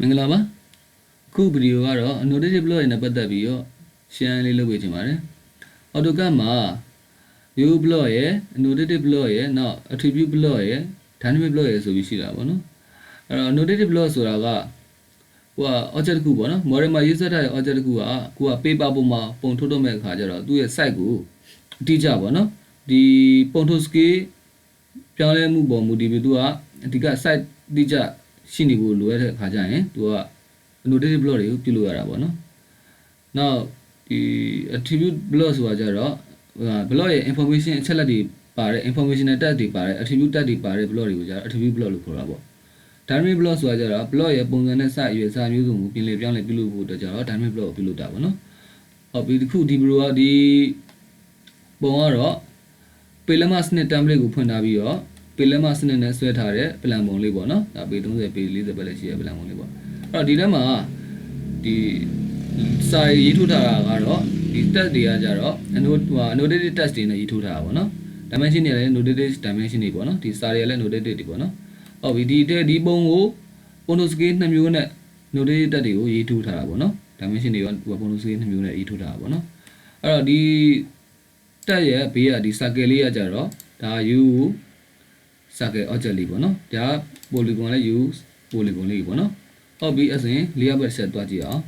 မင်္ဂလာပါခုဗီဒီယိုကတော့ annotated block နဲ့ပတ်သက်ပြီးတော့ share လေးလုပ်ပေးချင်ပါတယ် AutoCAD မှာ view block ရဲ့ annotated block ရဲ့နောက် attribute block ရဲ့ dynamic block ရဲ့ဆိုပြီးရှိတာပေါ့နော်အဲ့တော့ annotated block ဆိုတာကဟိုက object တစ်ခုပေါ့နော် model မှာရေးဆွဲထားတဲ့ object တစ်ခုကကိုက paper ပေါ်မှာပုံထုတ်တော့မဲ့အခါကျတော့သူ့ရဲ့ size ကိုအတိအကျပေါ့နော်ဒီပုံထုတ် scale ပြောင်းလဲမှုပေါ်မူတည်ပြီးသူကအဓိက size အတိအကျရှိနေဖို့လိုရတဲ့အခါကျရင်သူက annotated block တွေကိုပြုလုပ်ရတာပေါ့နော်နောက်ဒီ attribute block ဆိုတာကြတော့block ရဲ့ information အချက်လက်တွေပါတဲ့ informational tag တွေပါတဲ့ attribute tag တွေပါတဲ့ block တွေကိုကြတော့ attribute block လို့ခေါ်တာပေါ့ dynamic block ဆိုတာကြတော့ block ရဲ့ပုံစံနဲ့စအရွယ်စာမျိုးစုံကိုပြင်လေပြောင်းလဲပြုလုပ်ဖို့အတွက်ကြတော့ dynamic block ကိုပြုလုပ်တာပေါ့နော်ဟုတ်ပြီဒီခုဒီ bro ကဒီပုံကတော့ Pelema စနစ် template ကိုဖွင့်ထားပြီးတော့ Pelema စနစ်နဲ့ဆွဲထားတဲ့ plan ပုံလေးပေါ့နော်ဒါပေ30ပေ40ပဲလည်းရှိရ plan ပုံလေးပေါ့အဲ့တော့ဒီထဲမှာဒီစာရေးထိုးထားတာကတော့ဒီ tag တွေကကြတော့ annotated text တွေနဲ့ရေးထိုးထားတာပေါ့နော် dimension တွေလည်း annotated dimension တွေပေါ့နော်ဒီစာတွေလည်း annotated တွေပေါ့နော်ဟုတ်ပြီဒီပုံကို photo scale 2မျိုးနဲ့ annotated text တွေကိုရေးထိုးထားတာပေါ့နော် dimension တွေက photo scale 2မျိုးနဲ့ရေးထိုးထားတာပေါ့နော်အဲ့တော့ဒီ tag ရဲ့ဘေးကဒီ circle လေးကကြတော့ဒါ u circle object လေးပေါ့နော်ဒါ polygon လည်း u polygon လေးပေါ့နော်ဟုတ်ပြီအဲ့ဆိုရင် layer ဘက်ဆက်သွားကြည့်အောင်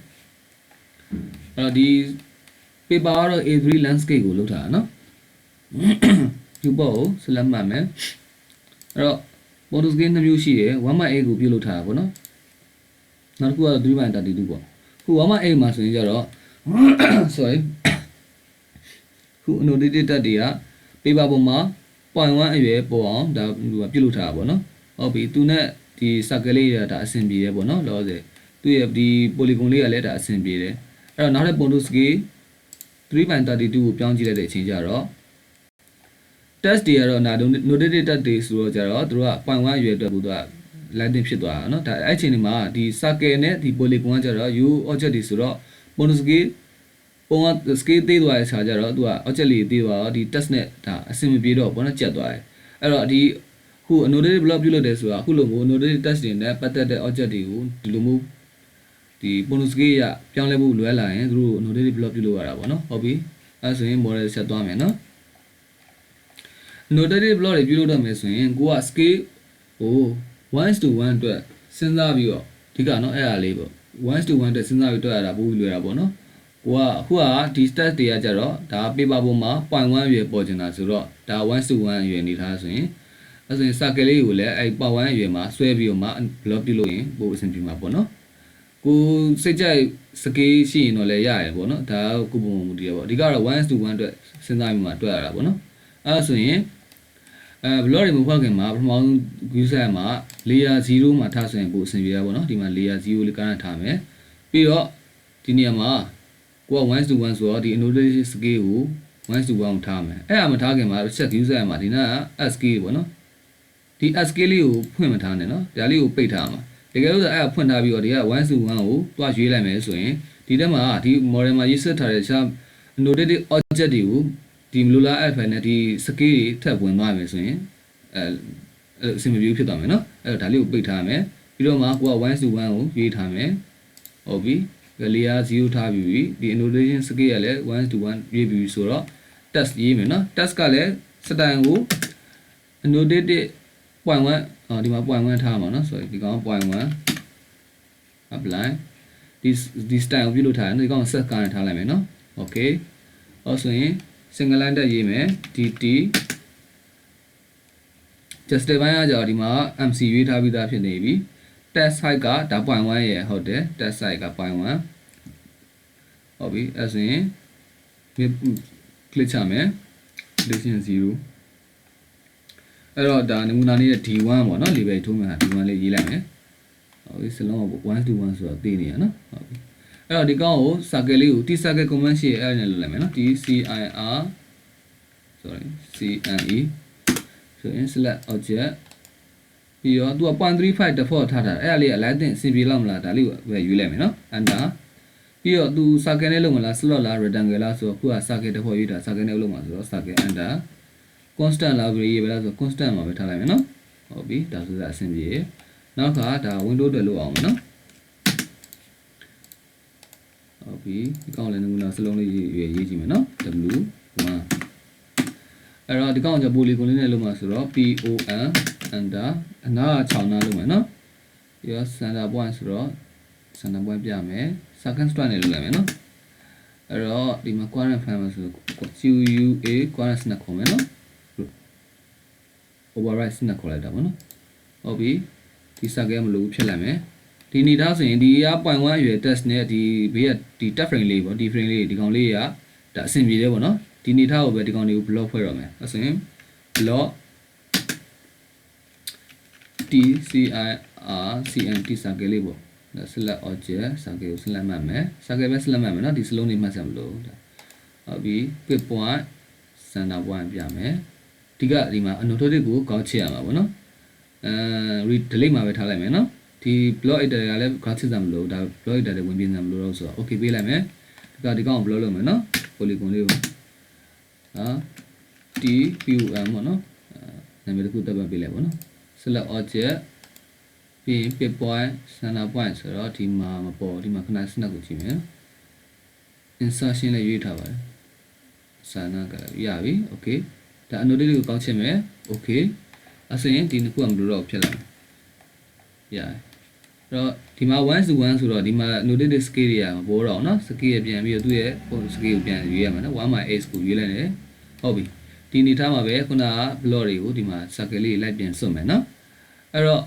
အဲ့တော့ဒီ paper ကတော့ A3 landscape ကိုလုပ်ထားတာနော်ဒီပေါ်ကို select မှတ်မယ်အဲ့တော့ photo scale 2မျိုးရှိတယ် 1/8 ကိုပြုလုပ်ထားတာပေါ့နော်နောက်တစ်ခုကတော့ 3/32 ပေါ့ခု 1/8 မှာဆိုရင်ကြတော့ sorry ခု annotated text တွေက paper ပေါ်မှာ 0.1 အရွယ်ပေါ်အောင်ဒါပြုလုပ်ထားတာပေါ့နော်ဟုတ်ပြီသူနဲ့ဒီ circle လေးကဒါအဆင်ပြေတယ်ပေါ့နော်လောဆယ်သူရဲ့ဒီ polygon လေးကလည်းဒါအဆင်ပြေတယ်အဲ့တော့နောက်ထပ် photo scale 3/32 ကိုပြောင်းကြည့်လိုက်တဲ့အချိန်ကျတော့ text တွေကတော့ annotated text တွေဆိုတော့ကြတော့သူတို့က 0.1 အရွယ်အတွက်ကိုသူက lighting ဖြစ်သွားတာเนาะဒါအဲ့အချိန်ဒီမှာဒီ circle နဲ့ဒီ polygon ကကြတော့ u object တွေဆိုတော့ photo scale ပုံက scale သေးသွားတဲ့ခြားကြတော့သူက object လေးသေးသွားတော့ဒီ text နဲ့ဒါအဆင်မပြေတော့ဘောနော်ကျက်သွားတယ်အဲ့တော့ဒီခု annotated block ပြုလုပ်တယ်ဆိုတာခုလိုမျိုး annotated text တွေနဲ့ပတ်သက်တဲ့ object တွေကိုဒီလိုမျိုးဒီ photo scale ရပြောင်းလဲဖို့လွယ်လာရင်သူတို့ annotated block ပြုလုပ်ရတာပေါ့နော်ဟုတ်ပြီအဲ့ဆိုရင် model ဆက်သွားမယ်နော် annotated block တွေပြုလုပ်တော့မယ်ဆိုရင်ကိုက scale ကို 1:1 အတွက်စဉ်းစားပြီးတော့ဒီကနော်အဲ့ဒါလေးပေါ့ 1:1 အတွက်စဉ်းစားပြီးတွက်ရတာပိုပြီးလွယ်တာပေါ့နော်ကိုကအခုကဒီ stat တွေကကြတော့ဒါ paper ပေါ်မှာ 0.1 ရွယ်ပေါ်ကျင်တာဆိုတော့ဒါ 1:1 ရွယ်နေထားဆိုရင်အဲ့ဆိုရင် circle လေးကိုလည်းအဲ့ 0.1 ရွယ်မှာဆွဲပြီးတော့မှ block ပြုလုပ်ရင်ပိုအဆင်ပြေမှာပေါ့နော်ကိုစိတ်ကြိုက် scale ရှိရင်တော့လည်းရတယ်ပေါ့နော်ဒါကိုပုံမူတည်ရပေါ့အဓိကတော့ 1:1 အတွက်စဉ်းစားပြီးမှတွက်ရတာပေါ့နော်အဲ့ဆိုရင်block တွေမဖောက်ခင်မှာပထမဆုံး user မှာ layer 0မှာထားဆိုရင်ပိုအဆင်ပြေတာပေါ့နော်ဒီမှာ layer 0လေးကနထားမယ်ပြီးတော့ဒီနေရာမှာကိုက 1:1 ဆိုတော့ဒီ annotated scale ကို 1:1 ကိုထားမယ်အဲ့ဒါမထားခင်မှာ set user မှာဒီနာက scale ပေါ့နော်ဒီ scale လေးကိုဖွင့်မထားနဲ့နော်ဒါလေးကိုပိတ်ထားမှာတကယ်လို့အဲ့ဒါဖွင့်ထားပြီးတော့ဒီက 1:1 ကိုတွားရွေးလိုက်မယ်ဆိုရင်ဒီထဲမှာဒီ model မှာရေးဆက်ထားတဲ့ annotated object တွေကိုဒီမလိုလားအဲ့ဖိုင်နဲ့ဒီ scale တွေထပ်ဝင်သွားမယ်ဆိုရင်အဆင်မပြေဖြစ်သွားမယ်နော်အဲ့တော့ဒါလေးကိုပိတ်ထားမယ်ပြီးတော့မှကိုက 1:1 ကိုရွေးထားမယ်ဟုတ်ပြီlayer 0ထားပြီးဒီ annotation scale ကလည်း 1:1 ရွေးပြီးဆိုတော့ text ရေးမယ်နော် text ကလည်း style ကို annotated 0.1ဒီမှာ 0.1 ထားမှာနော် sorry ဒီကောင် 0.1 apply ဒီ style ကိုပြုလုပ်ထားတယ်ဒီကောင် set ကနေထားလိုက်မယ်နော် okay ဟောဆိုရင် single line တက်ရေးမယ် dt justify ကကြောဒီမှာ mc ရွေးထားပြီးသားဖြစ်နေပြီ text height ကဒါ 0.1 ရဲ့ဟုတ်တယ် text height က 0.1 ဟုတ်ပြီအဲ့ဆိုရင် click ချမယ် selection 0အဲ့တော့ဒါနမူနာလေးရဲ့ d1 ပေါ့နော် label ထိုးမယ်ဟာ d1 လေးရေးလိုက်မယ်ဟုတ်ပြီစလုံးက 1:1 ဆိုတော့သိနေရနော်ဟုတ်ပြီအဲ့တော့ဒီကောင်ကို circle လေးကို t circle command ရှိအဲ့နဲ့လုပ်လိုက်မယ်နော် t cir sorry cne ဆိုရင် select object ပြီးတော့သူက 0.35 default ထားတာအဲ့ဒါလေးက lighting အဆင်ပြေလောက်မလားဒါလေးကိုပဲရွေးလိုက်မယ်နော် enter ပြီးတော့သူ circle နဲ့လုပ်မလား slot လား rectangle လားဆိုတော့ခုက circle default ရွေးတာ circle နဲ့လုပ်မှာဆိုတော့ circle enter constant လားရေးပဲလားဆိုတော့ constant မှာပဲထားလိုက်မယ်နော်ဟုတ်ပြီဒါဆိုတော့အဆင်ပြေနောက်ကဒါ window တွေလုပ်အောင်မယ်နော် ပြီဒီကောင်လည်းငုံစလုံးလေးရေးကြည့်မယ်နော် W1 အဲ့တော့ဒီကောင်ကပိုလီဂွန်လေးနဲ့လုပ်မှာဆိုတော့ PON under အနား6နားလုပ်မယ်နော်ပြီးတော့ center point ဆိုတော့ center point ပြမယ် second strand နဲ့လုပ်လိုက်မယ်နော်အဲ့တော့ဒီမှာ quadrant file မှာဆို QUA quadrant နဲ့ခေါ်မယ်နော် override နဲ့ခေါ်လိုက်တာပေါ့နော်ဟုတ်ပြီဒီ circle မလို့ဖြစ်လိုက်မယ်ဒီနေသားဆိုရင်ဒီက 0.1 အရွယ် test နဲ့ဒီဘေးကဒီ tag frame လေးပေါ့ဒီ frame လေးဒီကောင်လေးကဒါအဆင်ပြေတယ်ပေါ့နော်ဒီနေသားကိုပဲဒီကောင်လေးကို block ဖွဲ့ရမယ်အဲ့ဆိုရင် block TCIRCNT circle လေးပေါ့ဒါ select object circle ကို select မှတ်မယ် circle ပဲ select မှတ်မယ်နော်ဒီစလုံးလေးမှတ်ဆက်မလို့ဟုတ်ပြီ pick point center point ပြမယ်ဒီကဒီမှာ annotated ကိုကောက်ချက်ရမှာပေါ့နော်delete မှာပဲထားလိုက်မယ်နော်ဒီ block editor ကလည်းကောက်ချက်စမလို့ဒါ block editor တွေဝင်ပြစမလို့တော့ဆိုတော့ okay ပေးလိုက်မယ်ဒီကောင်ကို block လုပ်မယ်နော် polygon လေးကိုTQM ပေါ့နော်နာမည်တစ်ခုတက်ပတ်ပေးလိုက်ပေါ့နော် select object ပြီး pick point center point ဆိုတော့ဒီမှာမပေါ်ဒီမှာခဏစနက်ကိုကြည့်မယ် insertion လည်းရွေးထားပါတယ်စာနာကရပြီ okay ဒါ annotated ကိုကောက်ချက်မယ် okay အစရင်ဒီနှစ်ခုကမလို့တော့ဖြစ်လာမယ်ရတယ်အဲ့တော့ဒီမှာ1 to 1ဆိုတော့ဒီမှာ annotated scale တွေကမပေါ်တော့เนาะ scale ရပြန်ပြီးတော့သူ့ရဲ့ scale ကိုပြန်ရွေးရမှာเนาะ 1/8 ကိုရွေးလိုက်တယ်ဟုတ်ပြီဒီနေထားမှာပဲခုနက block တွေကိုဒီမှာ circle လေးလိုက်ပြန်စွတ်မယ်เนาะအဲ့တော့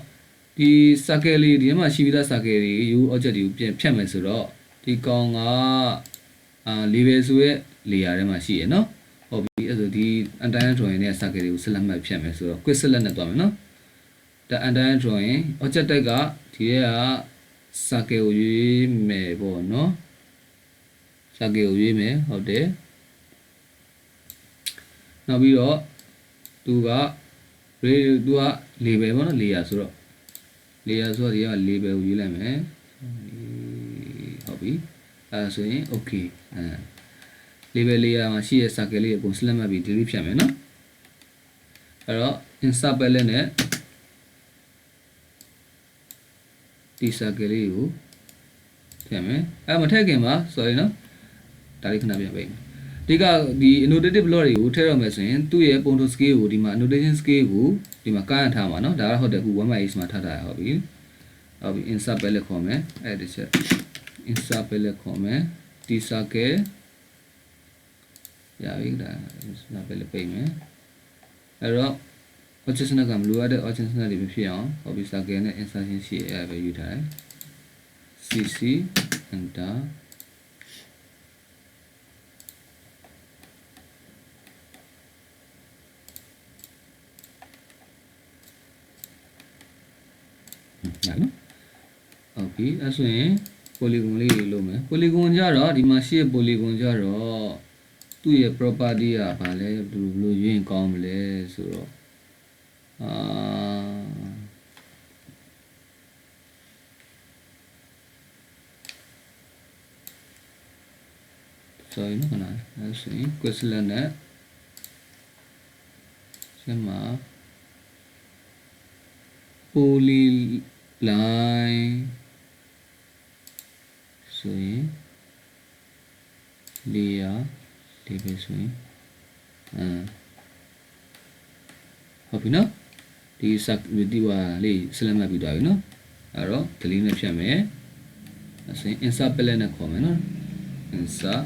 ဒီ circle လေးဒီမှာရှိပြီးသား circle တွေ U object တွေကိုပြန်ဖြတ်မယ်ဆိုတော့ဒီကောင်ကlabel ဆိုရဲ့ layer ထဲမှာရှိရယ်เนาะဟုတ်ပြီအဲ့ဆိုဒီ entire drawing နဲ့ circle တွေကို select မှတ်ဖြတ်မယ်ဆိုတော့ quick select နဲ့တွားမယ်เนาะဒါ entire drawing object type ကဒီရဲ့က circle ကိုရွေးမယ်ပေါ့เนาะ circle ကိုရွေးမယ်ဟုတ်တယ်နောက်ပြီးတော့သူက label ပေါ့နော် layer ဆိုတော့ layer ဆိုတော့ဒီက label ကိုရွေးလိုက်မယ်ဟုတ်ပြီအဲဆိုရင် okay label layer မှာရှိတဲ့ circle လေးကိုပုံ select မှတ်ပြီး delete ဖြတ်မယ်နော်အဲ့တော့ insert palette နဲ့ဒီ circle လေးကိုထည့်မယ်မထည့်ခင်ပါ sorry နော်ဒါလေးခဏပြန်ပိတ်ဒီကဒီ annotated block တွေကိုထည့်ရမယ်ဆိုရင်သူ့ရဲ့ ponto scale ကိုဒီမှာ annotation scale ကိုဒီမှာကန့်ထားမှာเนาะဒါကဟုတ်တယ်အခု 1/8 မှာထားတာဟုတ်ပြီဟုတ်ပြီ insert palette ခေါ်မယ်အဲ့ဒီချက် insert palette ခေါ်မယ် t circle ရပြီဒါ insert palette ပိတ်မယ်အဲ့တော့ object ကမလိုအပ်တဲ့ object တွေပဲဖြစ်အောင်ဟုတ်ပြီ circle နဲ့ insertion ရှိအဲ့ပဲယူထားတယ် cc enterနော်ဟုတ်ပြီအဲ့ဆိုရင် polygon လေးတွေလုပ်မယ် polygon ကြတော့ဒီမှာရှိတဲ့ polygon ကြတော့သူ့ရဲ့ property ကဘာလဲဘယ်လိုရွေးကောင်းမလဲဆိုတော့sorry နော်ခဏအဲ့ဆိုရင် quick select နဲ့ဆက်မှာ polyline ဆိုရင် layer label ဆိုရင်ဟုတ်ပြီနော်ဒီ ဒီဟာလေး select မှတ်ပြီးသွားပြီနော်အဲ့တော့ delete နဲ့ဖြတ်မယ်အဲ့ဆိုရင် insert palette နဲ့ခေါ်မယ်နော် insert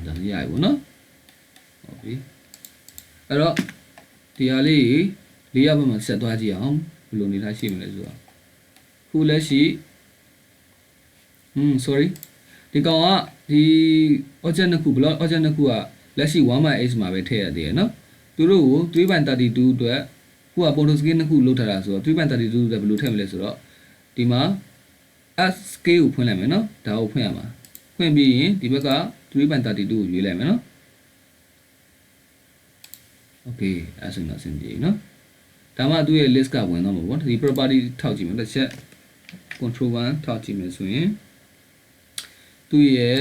ဒါရရဘူးနော်ဟုတ်ပြီအဲ့တော့ဒီဟာလေးလေးရဘက်မှာဆက်သွားကြည့်အောင်ဘယ်လိုနေထားရှိမလဲဆိုတော့ခုလက်ရှိsorry ဒီကောင်ကဒီ object နှစ်ခု block object နှစ်ခုကလက်ရှိ 1/8 မှာပဲထည့်ရသေးတယ်နော်သူတို့ကို 3.32 အတွက်ခုက ponto scale နှစ်ခုလောက်ထားတာဆိုတော့ 3.32 အတွက်ဘယ်လိုထည့်မလဲဆိုတော့ဒီမှာ s scale ကိုဖွင့်လိုက်မယ်နော်ဒါကိုဖွင့်ရမှာဖွင့်ပြီးရင်ဒီဘက်က3.32 ကိုရွေးလိုက်မယ်နော် okay အဲ့ဆိုတော့အဆင်ပြေပြီနော်ဒါမှသူ့ရဲ့ list ကဝင်တော့မှာပေါ့ဒီ property ထောက်ကြည့်မယ်တစ်ချက် control 1ထောက်ကြည့်မယ်ဆိုရင်သူ့ရဲ့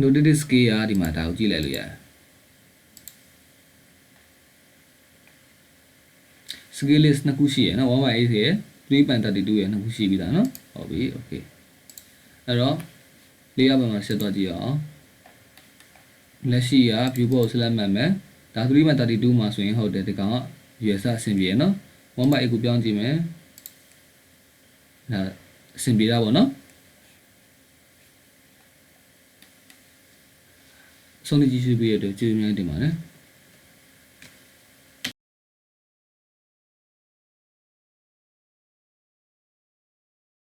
noted scale ကဒီမှာဒါကိုကြည့်လိုက်လို့ရတယ် scale list နှစ်ခုရှိရနော်1/8ရဲ့ 3.32 ရဲ့နှစ်ခုရှိပြီလားနော်ဟုတ်ပြီ okay အဲ့တော့လေးရပါမှာဆက်သွားကြည့်အောင်လက်ရှိက viewport select မှတ်မယ်ဒါ 3.32 မှာဆိုရင်ဟုတ်တယ်ဒီကောင်က US အဆင်ပြေရနော် 1/8 ကိုပြောင်းကြည့်မယ်ဒါအဆင်ပြေတာပေါ့နော်ဆုံးဖြတ်ကြည့်ရှုပေးရတဲ့ကျေးဇူးများတင်ပါတယ်